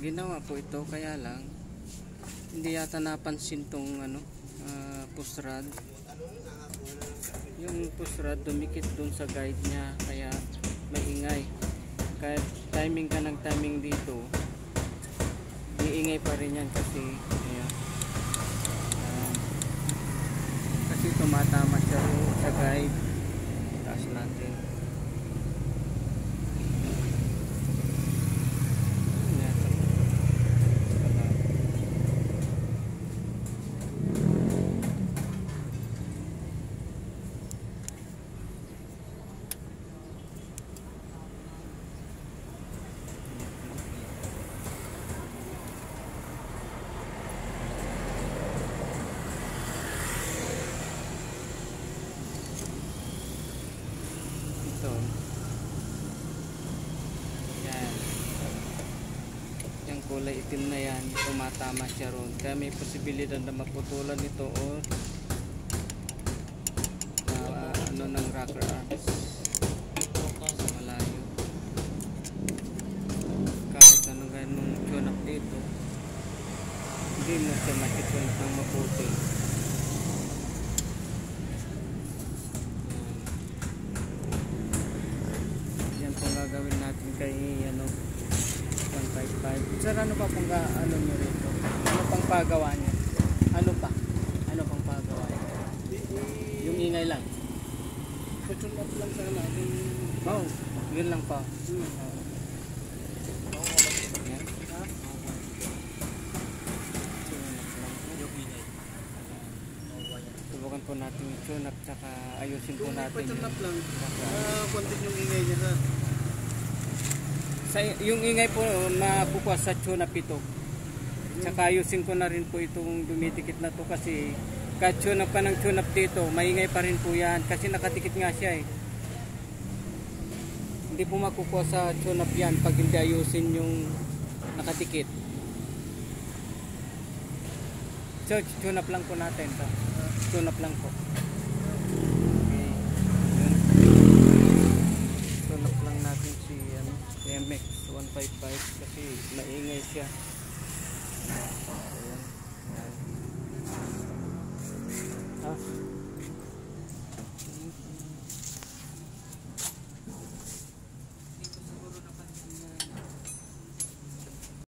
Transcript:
ginawa ko ito, kaya lang hindi yata napansin tong push rod. Yung push rod dumikit dun sa guide niya, kaya maingay. Kahit timing ka ng timing dito, iingay pa rin yan kasi ayan, kasi tumatama siya sa guide. Taas natin. Yan. Yung kulay itim na yan, tumatama siya ron. Kaya may posibilidad na maputulan ito o ng rocker arms sa malayo. Kahit ganung tune up dito, hindi mo siya makitune up ng mabuti. Gagawin natin kay 155. Sir, ano pa pong nyo rito? Ano pang pagawa niya? Ano pang pagawa niya? Yung ingay lang. Tune up lang sana. Oh, yun lang pa. Subukan po natin yung tune up, tsaka ayusin po natin tune up lang. Konti yung ingay niya na. Yung ingay po makukuha sa tune up ito. Tsaka ayusin ko na rin po itong dumidikit na to, kasi kahit tune up ka ng tune up dito, maingay pa rin po yan kasi nakatikit nga siya eh. Hindi po makukuha sa tune up yan pag hindi ayusin yung nakatikit. So tune up lang po natin to. Tune up lang po. Okay. Tune up lang natin si MX 155 kasi maingay siya. Ayan. Ayan.